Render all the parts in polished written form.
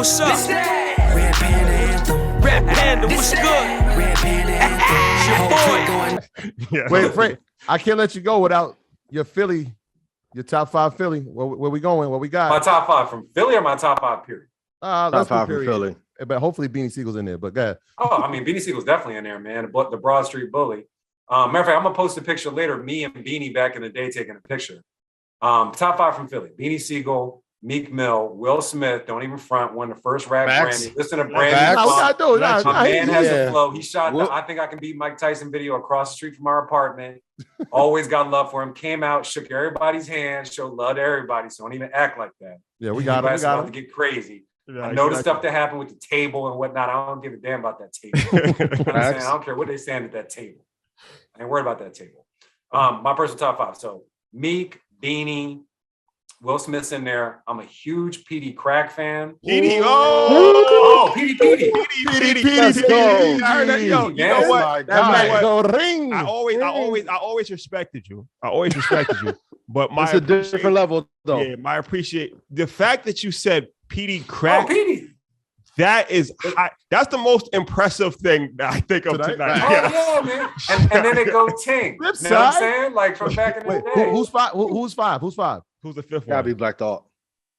what's up? Red Panda Anthem. Red Panda, what's good? Red Panda Anthem. It's your boy. Wait, Frank, I can't let you go without your Philly, your top 5 Philly. Where we going? What we got? My top 5 from Philly or my top 5 period? Let's top 5 from Philly. But hopefully Beanie Siegel's in there. But go ahead. Oh, I mean, Beanie Siegel's definitely in there, man. The Broad Street Bully. Matter of fact, I'm gonna post a picture later of me and Beanie back in the day taking a picture. Top 5 from Philly: Beanie Siegel, Meek Mill, Will Smith. Don't even front. Won the first rap Grammy. Listen to Brandy. My man has a flow. He shot the "I Think I Can Beat Mike Tyson" video across the street from our apartment. Always got love for him. Came out, shook everybody's hand, showed love to everybody. So don't even act like that. Yeah, we got it. About to get crazy. Yeah, I know the stuff that happened with the table and whatnot. I don't give a damn about that table. I don't care what they stand at that table. I ain't worried about that table. My personal top 5. So Meek, Beanie, Will Smith's in there. I'm a huge PD Crack fan. PD, PD. Let's go. Yo, you know what? I always respected you. But it's a different level, though. Yeah, my appreciate the fact that you said PD Crack. Oh, PD. That is high. That's the most impressive thing that I think of tonight. Oh, yeah, man. And then they go ting. You know what I'm saying? Like from back in the day. Who's 5? Who's 5? Who's 5? Who's the 5th one? Gotta be Black Thought.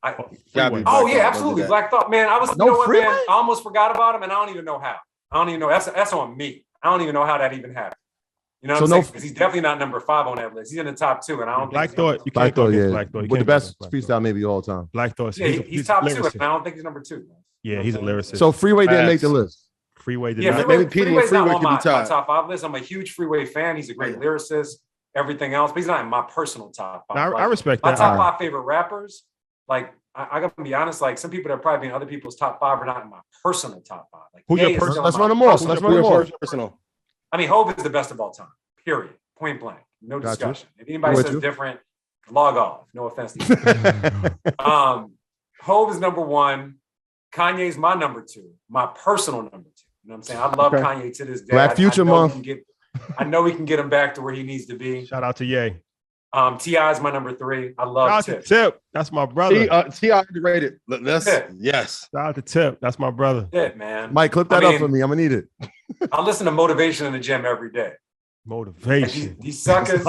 Absolutely. Black Thought. Man, I almost forgot about him, and I don't even know how. I don't even know. That's on me. I don't even know how that even happened. You know what I'm saying? Because he's definitely not number 5 on that list. He's in the top 2, and I don't Black think Thought. You Black can't Thought, Black Thought. With the best freestyle maybe all time. Black Thought. Yeah, he's top 2, and I don't think he's number 2. Yeah, he's a lyricist. So Freeway didn't make the list. Freeway did not. Maybe PD and Freeway could be tied. My top 5 list. I'm a huge Freeway fan. He's a great lyricist. Everything else, but he's not in my personal top 5. I respect that. My top 5 favorite rappers, like I gotta be honest, like some people that are probably in other people's top 5 are not in my personal top 5. Like who's your personal? Let's run them more. Personal. I mean, Hov is the best of all time. Period. Point blank. No discussion. If anybody says different, log off. No offense to you. Hov is number 1. Kanye's my number 2. My personal number 2. You know what I'm saying? I love Kanye to this day. Black Future Month. I know we can get him back to where he needs to be. Shout out to Ye. T.I. is my number 3. I love Tip. That's my brother. T.I. underrated. Yes. Shout out to Tip. That's my brother. Man. Mike, clip that up for me. I'm gonna need it. I listen to Motivation in the gym every day. Motivation. These suckers.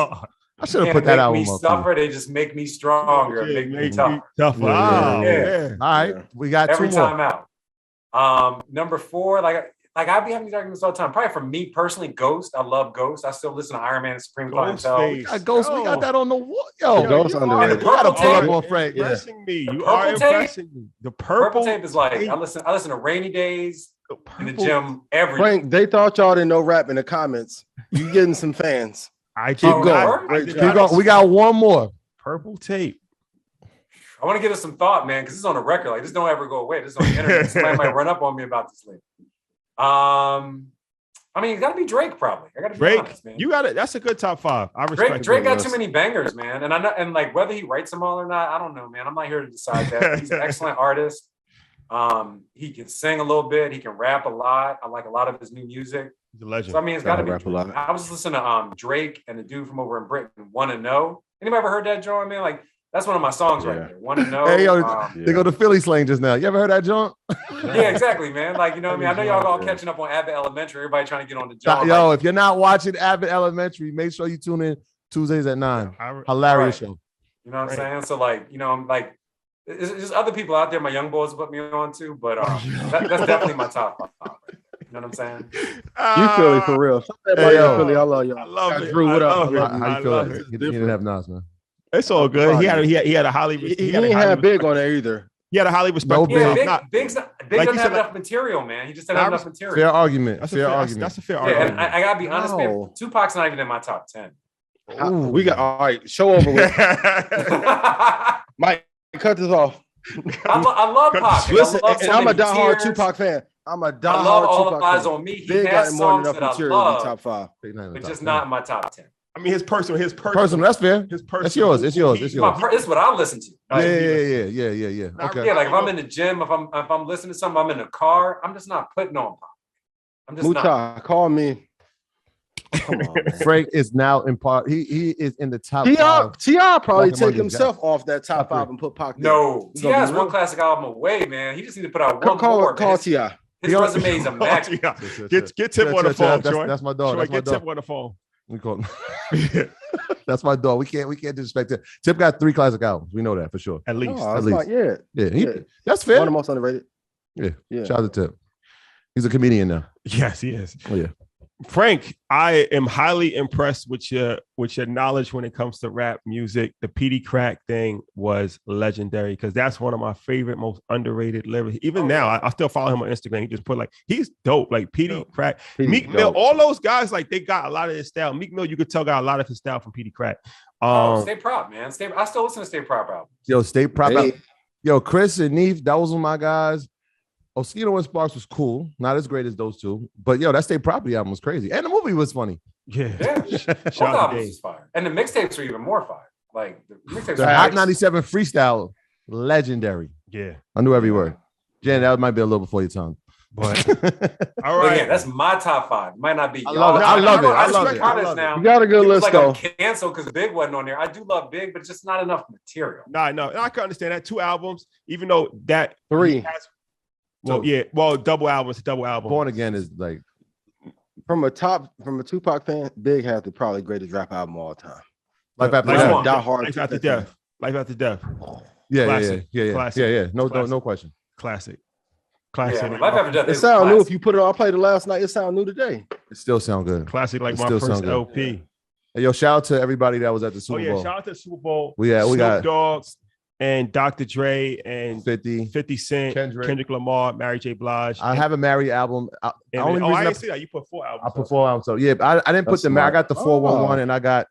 I should have put that out. They suffer. They just make me stronger. Make me tougher. Yeah. All right, we got every 2 more. time out. Number 4, like I be having these arguments all the time. Probably for me personally, Ghost. I love Ghost. I still listen to Iron Man and Supreme Clientele. Ghost, we got that on the wall. Yo, Ghost underrated. You gotta pull up on Frank. Impressing me. You are impressing me. The purple tape is like I listen to Rainy Days in the gym every day. Frank, they thought y'all didn't know rap in the comments. You getting some fans. I keep going. Keep going. We got 1 more. Purple tape. I want to give it some thought, man, because this is on the record. Like, this don't ever go away. This is on the internet. Somebody might run up on me about this later. I mean, it got to be Drake, probably. I got to be honest, man. You got it. That's a good top 5. I respect Drake got too many bangers, man. And I know, and like whether he writes them all or not, I don't know, man. I'm not here to decide that. He's an excellent artist. He can sing a little bit. He can rap a lot. I like a lot of his new music. He's a legend. So I mean, it's got to be Drake. I was listening to Drake and the dude from over in Britain, Wanna Know. Anybody ever heard that, Joe? Man, like that's one of my songs right there. Wanna Know. Hey, yo, they go to Philly slang just now. You ever heard that, John? Yeah, exactly, man. Like, you know what I mean? I know y'all all catching up on Abbott Elementary. Everybody trying to get on the job. Yo, if you're not watching Abbott Elementary, make sure you tune in Tuesdays at 9. Hilarious show. You know what I'm saying? So, like, you know, I'm like, it's just other people out there. My young boys put me on too, but that's definitely my top 5. You know what I'm saying? You Philly for real. Hey, yo, Philly, I love y'all. I love it. Drew, what up? How you feel? He didn't have Nas, man. It's all good. He had a highly. He didn't have Big on there either. He had a highly respectable. Big doesn't have enough material, man. He just doesn't have enough material. Fair argument. That's a fair argument. And I gotta be honest, man. Tupac's not even in my top 10. We got all right. Show over with. Mike, cut this off. I love Pac. Listen, I'm a diehard Tupac fan. I'm a diehard Tupac fan. I love All Eyes on Me. He has songs that I love, top 5, but just not in my top 10. I mean, his personal. That's fair. That's yours. It's yours. It's what I listen to. Yeah. Okay. Yeah, like if I'm in the gym, if I'm listening to something, I'm in a car. I'm just not putting on Pac. I'm just Muta, not. Call me. Come on, man. Frank is now in part. He is in the top Ti five. probably Walking take among himself these off that top Top three. 5 and put Pac there. No, We Ti gonna be has one real. classic album away, man. He just need to put out one Call more. man. Ti. His resume is immaculate. Get Tip on the phone, Troy. That's my dog. Troy, That's my get dog. Tip on the phone. We call him. That's my dog. We can't disrespect it. Tip got 3 classic albums. We know that for sure. At least. No, At that's least. yeah. That's One fair. of the most underrated. Yeah. Yeah. Shout out to Tip. He's a comedian now. Yes, he is. Oh yeah. Frank, I am highly impressed with your knowledge when it comes to rap music. The PD Crack thing was legendary because that's one of my favorite, most underrated lyrics. Even now, I still follow him on Instagram. He just put like, he's dope. Like PD Crack, Meek Mill, all those guys, like they got a lot of his style. Meek Mill, you could tell got a lot of his style from PD Crack. Stay Prop, man. I still listen to Stay Prop album. Yo, Stay Prop. Hey. Yo, Chris and Neef, that was one of my guys. Oskino and Sparks was cool. Not as great as those two. But yo, that State Property album was crazy. And the movie was funny. Yeah. Both Shout out to albums Dave. is fire. And the mixtapes are even more fire. Like the mixtapes The are Hot 97 freestyle, legendary. Yeah. I knew every word. Jen, that might be a little before your time. But all But right. yeah, that's my top 5. Might not be. I love it. y'all's. I love it. I I love respect it. I comments love it. now. You got a good People's list, like though. I'm canceled because Big wasn't on there. I do love Big, but it's just not enough material. No, I can understand that. 2 albums, even though that 3. Double albums, double album. Born Again is like From a Tupac fan, Big has the probably greatest rap album of all time. Life After Which Death. one? Die Hard. Life After Death. Life After Death. Yeah, Classic. yeah. Classic. No Classic. question. Classic. Yeah, Classic. I mean, Life After Death It is sound new. classic. If you put it on, I played it last night. It sound new today. It still sound good. Classic, like It my still first sound good. LP. Hey, yo, shout out to everybody that was at the Super Bowl. Shout out to the Super Bowl. We Snoop got Dogg and Dr. Dre and 50. 50 Cent, Kendrick. Kendrick Lamar, Mary J. Blige. I have a Mary album. I didn't see that. You put 4 albums. I put 4 albums. So yeah, I didn't put That's the Mary. I smart. got the 411 and I got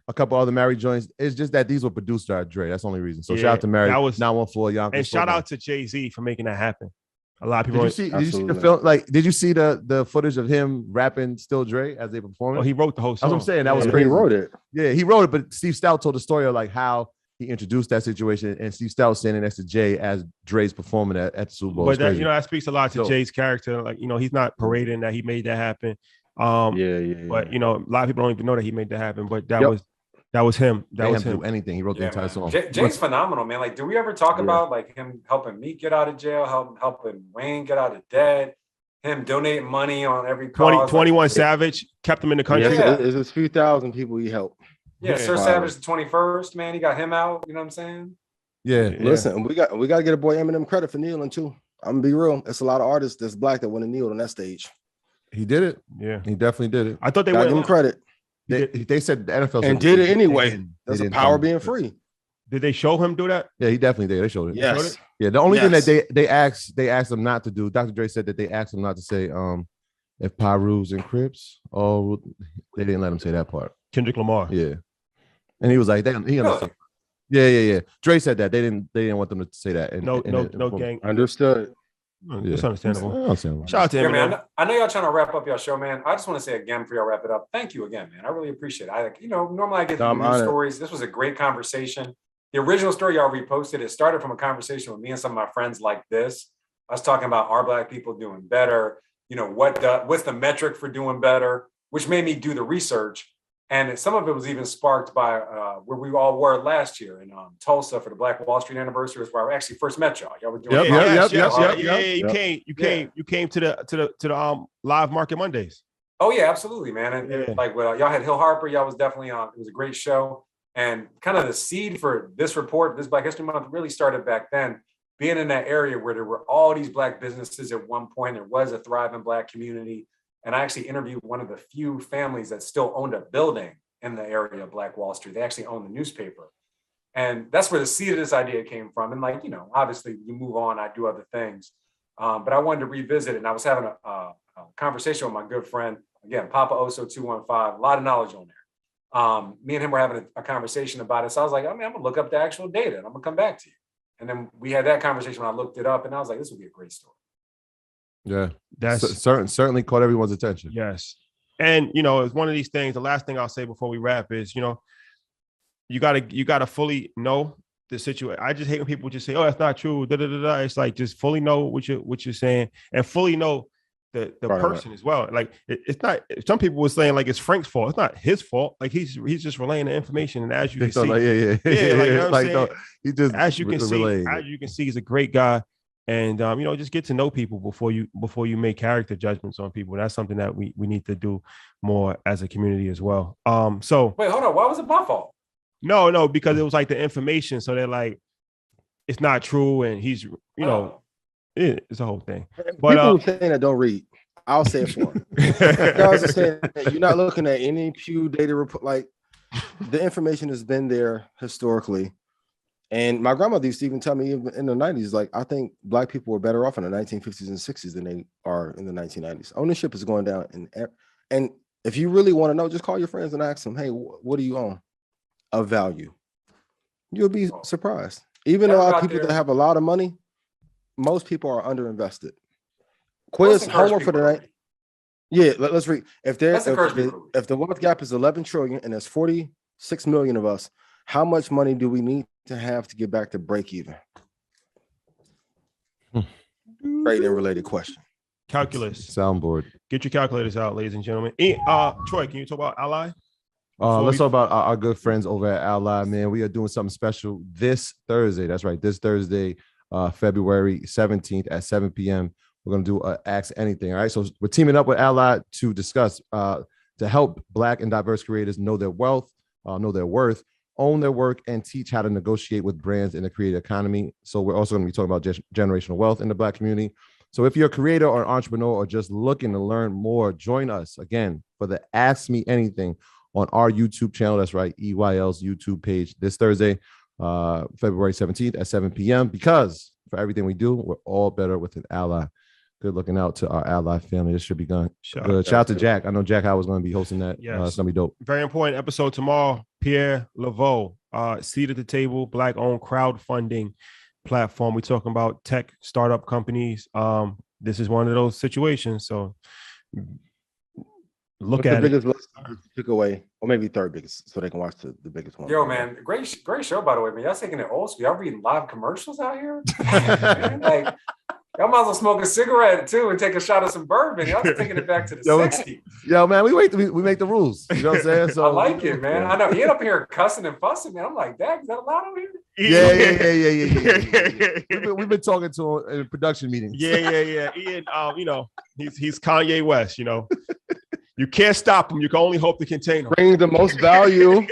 a couple other Mary joints. It's just that these were produced by Dre. That's the only reason. So Yeah, shout out to Mary. that was- 914 Yonkers. And shout out to Jay-Z for making that happen. A lot of Did people. you see the Absolutely. film? Like, did you see the footage of him rapping "Still Dre" as they performed? Oh, he wrote the whole That's song. what I'm saying. That was He crazy. wrote it. Yeah, he wrote it, but Steve Stout told the story of like how he introduced that situation, and Steve Stout standing next to Jay as Dre's performing at the Super Bowl. But It's that, crazy. that speaks a lot to So- Jay's character. Like, he's not parading that he made that happen. Yeah. But a lot of people don't even know that he made that happen. But that Yep. was him. They That was didn't him. do anything. He wrote the Yeah, entire man. song. Jay's phenomenal, man. Like, do we ever talk Yeah. about like him helping Meek get out of jail, helping Wayne get out of debt, him donating money on every cause? 21 Savage kept him in the country. Yeah. It's a few thousand people he helped. Yeah, Sir Wow. Savage the 21st, man. He got him out. You know what I'm saying? Yeah, Yeah. Listen, we got to get a boy Eminem credit for kneeling too. I'm gonna be real. It's a lot of artists that's black that want to kneel on that stage. he did it. Yeah. He definitely did it. I thought they Gotta give him went. credit. They said the NFL And said did it they anyway. didn't- That's they a didn't power tell him. being free. Did they show him do that? Yeah, he definitely did. They showed it. Yes. Yeah, the only thing Yes. that they asked him not to do, Dr. Dre said that they asked him not to say if Pyrus and Crips. Oh, they didn't let him say that part. Kendrick Lamar. Yeah, and he was like, he understood. Yeah. Dre said that they didn't want them to say that. No gang. Understood. It's understandable. Understandable. Shout out to Yeah, Eminem. man. I know y'all trying to wrap up y'all show, man. I just want to say again before y'all wrap it up, thank you again, man. I really appreciate it. Normally I get No, I'm news honored. stories. This was a great conversation. The original story y'all reposted, it started from a conversation with me and some of my friends like this. I was talking about are Black people doing better? What's the metric for doing better? Which made me do the research. And some of it was even sparked by where we all were last year in Tulsa for the Black Wall Street anniversary, was where I actually first met y'all. Y'all were doing Yep. You came to the live Market Mondays. Oh yeah, absolutely, man. And Yeah. like y'all had Hill Harper, y'all was definitely on. It was a great show. And kind of the seed for this report, this Black History Month, really started back then, being in that area where there were all these Black businesses at one point. There was a thriving Black community. And I actually interviewed one of the few families that still owned a building in the area of Black Wall Street. They actually owned the newspaper. And that's where the seed of this idea came from. And obviously you move on, I do other things. But I wanted to revisit it. And I was having a conversation with my good friend, again, Papa Oso 215, a lot of knowledge on there. Me and him were having a conversation about it. So I was like, I'm going to look up the actual data and I'm going to come back to you. And then we had that conversation when I looked it up and I was like, this would be a great story. Yeah, That's certainly caught everyone's attention. yes. And it's one of these things. The last thing I'll say before we wrap is, you gotta fully know the situation. I just hate when people just say, "Oh, that's not true." Da, da, da, da. It's like just fully know what you're saying and fully know the Right. person as well. Like it's not. Some people were saying like it's Frank's fault. It's not his fault. Like he's just relaying the information, and as you can see, like, yeah, like you know what I'm saying. He just As you can see, he's a great guy, and just get to know people before you make character judgments on people. That's something that we need to do more as a community as well. So wait, hold on. Why was it my fault? No, because it was like the information. So they're like, it's not true, and he's it's a whole thing. But people saying that don't read. I'll say it for them. Guys are saying that you're not looking at any Pew data report. Like the information has been there historically. And my grandmother used to even tell me even in the 90s, like, I think Black people were better off in the 1950s and 60s than they are in the 1990s. Ownership is going down. And if you really want to know, just call your friends and ask them, hey, what do you own of value? You'll be surprised. Even a lot of people that have a lot of money, most people are underinvested. Quiz homework for the night. Yeah, let's read. If the wealth gap is 11 trillion and there's 46 million of us, how much money do we need to have to get back to break even? Great and related question. Calculus. Soundboard. Get your calculators out, ladies and gentlemen. Troy, can you talk about Ally? Let's talk about our good friends over at Ally, man. We are doing something special this Thursday. That's right. This Thursday, February 17th at 7 p.m. We're going to do Ask Anything. All right. So we're teaming up with Ally to discuss, to help Black and diverse creators know their wealth, know their worth, own their work, and teach how to negotiate with brands in the creative economy. So we're also going to be talking about generational wealth in the Black community. So if you're a creator or an entrepreneur or just looking to learn more, join us again for the Ask Me Anything on our YouTube channel. That's right, EYL's YouTube page this Thursday, February 17th at 7 p.m. Because for everything we do, we're all better with an Ally. Good looking out to our Ally family. This should be good. Shout out to Jack. I know Jack Howard's going to be hosting that. Yes. It's going to be dope. Very important episode tomorrow. Pierre Laveau, Seat at the Table, Black-owned crowdfunding platform. We're talking about tech startup companies. This is one of those situations. So look at the biggest took away, or maybe third biggest, so they can watch the biggest one. Yo, man, great show, by the way, man. Y'all taking it old school. Y'all reading live commercials out here? Like, y'all might as well smoke a cigarette too and take a shot of some bourbon. Y'all taking it back to the 60s. Yo, man, we make the rules. You know what I'm saying? So I like it, man. I know he up here cussing and fussing, man. I'm like, Dad, is that allowed over here? Yeah. We've been talking to him in production meetings. Yeah. Ian, he's Kanye West, You can't stop him. You can only hope to contain him. Bring the most value.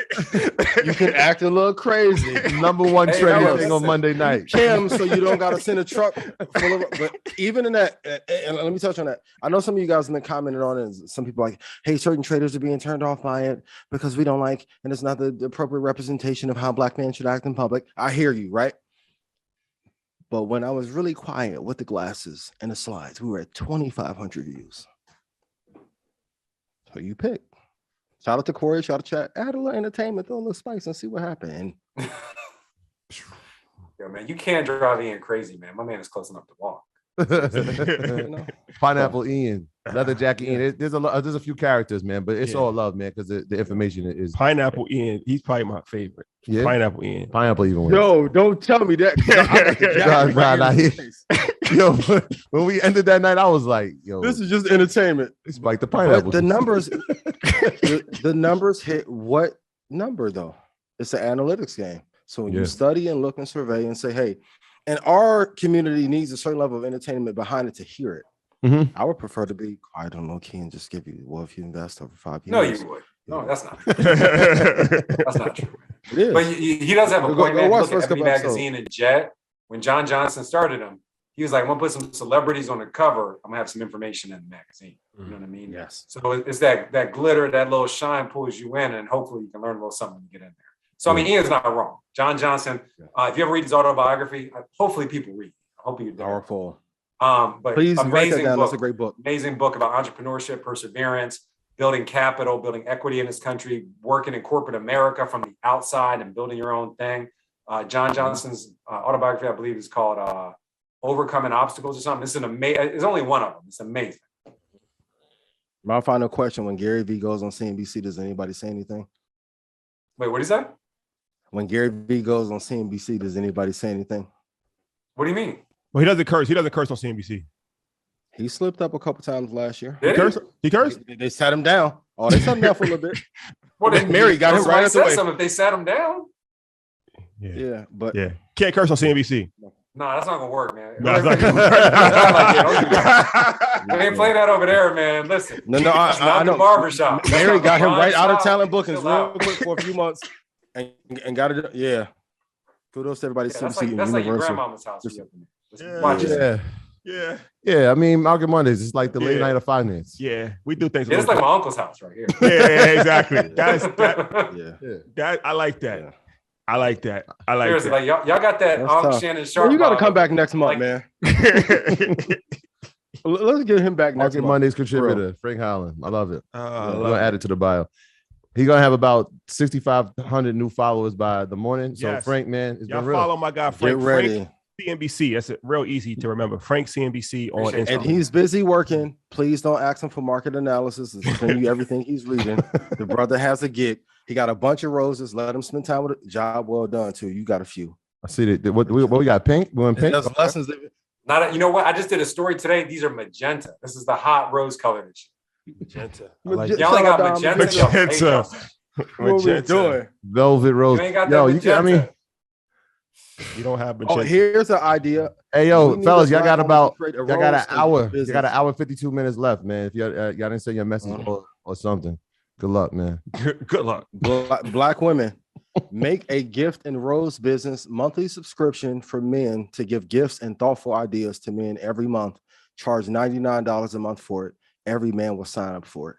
You can act a little crazy. Number one trending thing on Monday night. Kim, so you don't got to send a truck full of. But even in that, and let me touch on that. I know some of you guys have been commenting on it. And some people are like, hey, certain traders are being turned off by it because we don't like, and it's not the appropriate representation of how Black men should act in public. I hear you, right? But when I was really quiet with the glasses and the slides, we were at 2,500 views. So you pick. Shout out to Corey, shout out to chat, add a little entertainment, throw a little spice and see what happened. Yo, man, you can't drive Ian crazy, man. My man is close enough to walk. Pineapple Ian, Leather Jacket Ian. There's a few characters, man, but it's all love, man, because the information is Pineapple Ian. He's probably my favorite. Yeah, Pineapple Ian. Pineapple even. Yo, don't tell me that. Yo, when we ended that night, I was like, yo, this is just entertainment. It's like the pineapple. But the numbers, the numbers hit what number though? It's an analytics game. So when you study and look and survey and say, hey, and our community needs a certain level of entertainment behind it to hear it. Mm-hmm. I would prefer to be quiet on low key and just give you, well, if you invest over 5 years. No, you would. No, that's not true. That's not true. It is. But he does have a point, man. Look at Ebony episodes. Magazine and Jet. When John Johnson started them, he was like, I'm going to put some celebrities on the cover. I'm going to have some information in the magazine. You know what I mean? Yes. So it's that glitter, that little shine pulls you in, and hopefully you can learn a little something to get in there. So, I mean, Ian's not wrong. John Johnson, if you ever read his autobiography, hopefully people read it. I hope you do. Powerful. But please write that down. Book, that's a great book. Amazing book about entrepreneurship, perseverance, building capital, building equity in this country, working in corporate America from the outside and building your own thing. John Johnson's autobiography, I believe, is called Overcoming Obstacles or something. It's it's only one of them. It's amazing. My final question: when Gary Vee goes on CNBC, does anybody say anything? Wait, what is that? When Gary Vee goes on CNBC, does anybody say anything? What do you mean? Well, he doesn't curse. He doesn't curse on CNBC. He slipped up a couple times last year. Did he? He cursed. They sat him down. Oh, they sat him down for a little bit. Well, then Mary got him right out the way. If they sat him down. Yeah, but Can't curse on CNBC. No, that's not gonna work, man. No, it's not Don't do that. We ain't playing that over there, man. Listen. No, I know. Barbershop. Mary got him right out of talent bookings Chill real out. quick for a few months and got it. Yeah. Kudos to everybody. Yeah, that's like your grandmama's house. Watch it. Yeah. I mean, Market Mondays. It's like the late night of finance. Yeah, we do things. Yeah, it's like my uncle's house right here. Yeah, exactly. That I like that. Yeah. I like that. I like Seriously, that. like y'all got that Shannon Sharp. Well, you got to come back next month, like, man. Let's get him back next Market month. Mondays contributor, Frank Holland. I love it. I I'm love gonna add it to the bio. He's gonna have about 6,500 new followers by the morning. So Yes. Frank, man, it's Y'all been real. follow my guy Frank. Get ready. Frank CNBC. That's real easy to remember. Frank CNBC on Appreciate it. Instagram. And he's busy working. Please don't ask him for market analysis. He'll send you everything he's reading. The brother has a gig. He got a bunch of roses. Let him spend time with it. Job well done too. You got a few. I see that. What we got? Pink. We want pink. That's lessons. you know what? I just did a story today. These are magenta. This is the hot rose colored. Magenta. Y'all only got magenta. Y'all hate Magenta. yourself. What we doing? Velvet rose. You ain't got Yo, that you can. I mean, magenta. You don't have Oh, magenta. here's an idea. hey, We yo, need fellas, this y'all got black about woman to y'all create a got an rose hour. You business. got an hour 52 minutes left, man. If y'all didn't send your message or something, good luck, man. Good luck. Black women make a gift and rose business monthly subscription for men to give gifts and thoughtful ideas to men every month. Charge $99 a month for it. Every man will sign up for it.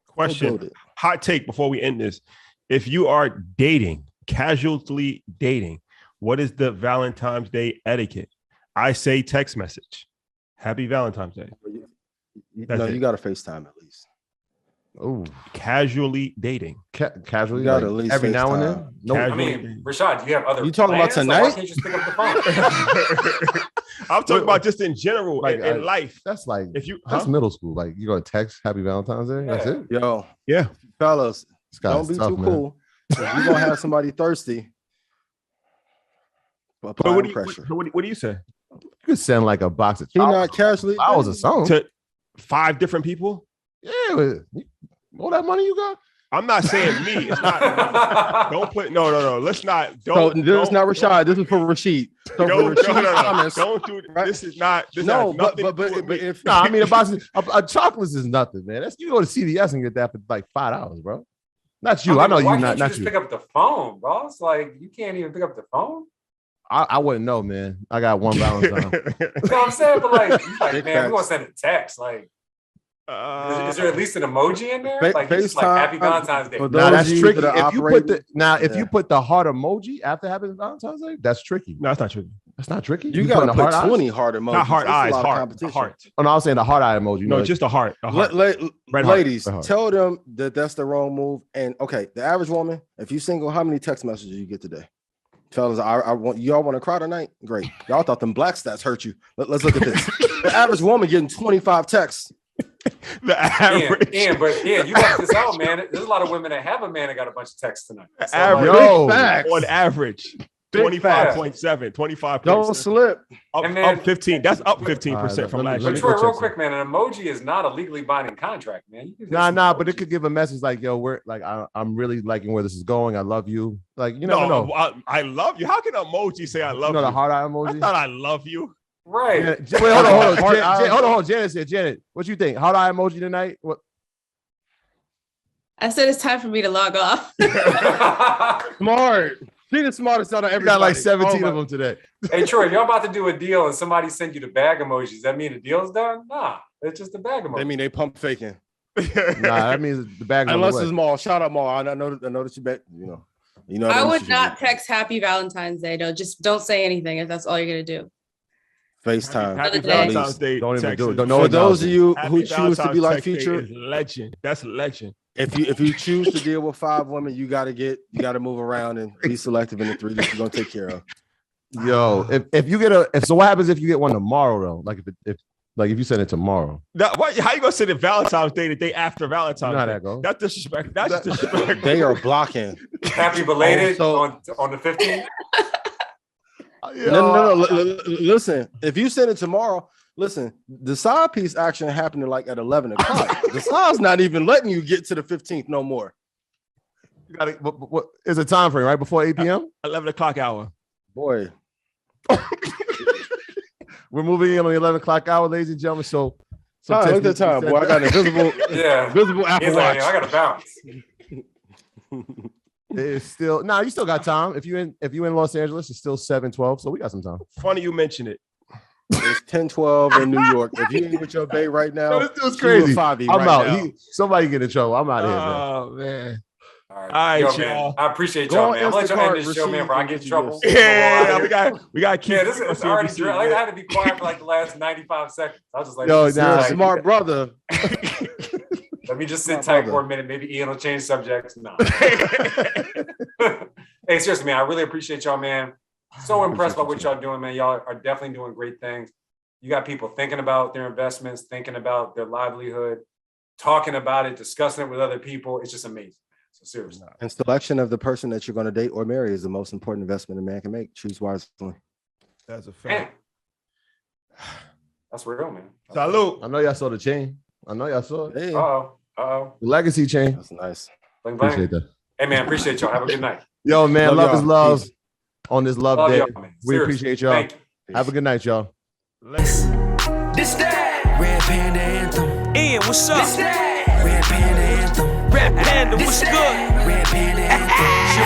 Go build Question. it. Hot take before we end this. If you are dating, casually dating, what is the Valentine's Day etiquette? I say text message. Happy Valentine's Day. That's No, it. you got to FaceTime at least. Oh, Casually dating. casually, You gotta like, at least every now and FaceTime. then. No, I mean, Rashad, do you have other You talking about plans? Like, why tonight? can't you just pick up the phone? I'm talking about just in general, Like, in life. that's like If you, that's middle school. Like you gonna text Happy Valentine's Day. That's it. Yo, yeah. fellas, This guy's don't be tough, too man. cool. If you're going to have somebody thirsty, apply But pressure. what do you say? You could send like a box of He not casually. flowers or something. To 5 different people? Yeah, all that money you got. I'm not saying me. It's not. Don't put no. Let's not. So Don't. this is not Rashad. This is for Rashid. So for Don't, Rashid no. Thomas, Don't do. right? This is not. This no, has but nothing to do with me. if No, I mean a box of chocolates is nothing, man. That's you go to CVS and get that for like $5, bro. Not you. I know you. Why Not can't you not just you. pick up the phone, boss? Like you can't even pick up the phone. I wouldn't know, man. I got one Valentine. You know what I'm saying? But like, you like, Big man, we're gonna facts. send a text. Like, is there at least an emoji in there? Fa- Like, just like FaceTime, Happy Valentine's Day. for Nah, those that's of you tricky. that are If you put the operating- if you put the heart emoji after Happy Valentine's Day, that's tricky. No, it's not true. That's not tricky. you putting got to the put heart 20 heart emojis. Not heart That's a eyes. lot of Heart. competition. Heart. Oh, no, I was saying the heart eye emoji. No, like, just a heart. A heart. Red heart, Ladies, red heart. tell them that that's the wrong move. And okay, the average woman, if you single, how many text messages you get today? Fellas, I want y'all want to cry tonight? Great. Y'all thought them black stats hurt you. Let's look at this. The average woman getting 25 texts. The average. Ian, you got this out, man. There's a lot of women that have a man that got a bunch of texts tonight. So, Average. like, Yo, Facts. On average. Big facts. 25.7. 25. Don't slip. And man- up 15. That's up 15% from let last me but year. go Troy, real check quick, man, an emoji is not a legally binding contract, man. You can hit Nah, some but it emojis. could give a message like, yo, we're like, I'm really liking where this is going. I love you. Like, you never know. I love you. How can an emoji say I love You know you? the heart eye I emoji? thought I love you. Right. Wait, hold on. Heart eye. Hold on. Janet's here. Janet, what you think? Heart eye emoji tonight? What? I said it's time for me to log off. Smart. She the smartest out of You everybody. got like 17 Oh, of them today. Hey, Troy, if y'all about to do a deal and somebody send you the bag emojis, does that mean the deal's done? Nah, it's just a bag emoji. I mean, they pump faking. Nah, that means the bag's on the Unless way. it's Maul. Shout out Maul. I know that you bet. You know. I would not text Happy Valentine's Day. No, just don't say anything if that's all you're gonna do. FaceTime. Other Happy day. Valentine's Day. Don't even do it. text Don't is- know For it those of you Happy who choose to be Valentine's like text Day Future, is legend. That's legend. if you choose to deal with 5 women, you got to move around and be selective in the 3 that you're gonna take care of. Yo, if you get so what happens if you get one tomorrow though? Like if you send it tomorrow, How you gonna say the Valentine's Day the day after you know Valentine's how Day? that goes. That's disrespect. That's disrespect. They are blocking. Happy belated Also- on the 15th. No. Listen, if you send it tomorrow, Listen, the side piece action happening like at 11 o'clock. The side's not even letting you get to the 15th no more. You got what is a time frame right before 8 p.m.? 11 o'clock hour. Boy, We're moving in on the 11 o'clock hour, ladies and gentlemen. So look at the time, boy. I got an invisible Apple He's Watch. like, I got to bounce. it's still you still got time. If you in Los Angeles, it's still 7:12, so we got some time. Funny you mention it. It's 10:12 in New York. If you ain't with your bae right now, This dude's crazy. I'm right out. now. Somebody get in trouble. I'm out of here, man. Oh man. All All right, Yo, y'all. man, I appreciate Go y'all, on man. I'm gonna let y'all end Instacart, this show, man, before I get in receive, trouble. and Yeah, we got to keep. Yeah, this is already drilled. I had to be quiet for like the last 95 seconds. I was just like, Yo, let me sit nah, You're a tight. smart brother. Let me just sit My tight brother. for a minute. Maybe Ian will change subjects. No. Hey, seriously, man, I really appreciate y'all, man. So impressed by what y'all doing, man. Y'all are definitely doing great things. You got people thinking about their investments, thinking about their livelihood, talking about it, discussing it with other people. It's just amazing. So seriously. And selection of the person that you're going to date or marry is the most important investment a man can make. Choose wisely. That's a Man, fact. that's real, man. Salute. I know y'all saw the chain. I know y'all saw it. Hey, Uh-oh. The legacy chain. that's nice. Bling, bling. Appreciate that. Hey, man, appreciate y'all. Have a good night. Yo, man, love y'all. is love Peace. on this love, Love day. y'all, man. We Seriously. appreciate y'all. Thank you. Have a good night, y'all. This that Red Panda Anthem. Ian, what's up? This that Red Panda Anthem. Red Panda, what's good? Red Panda Anthem.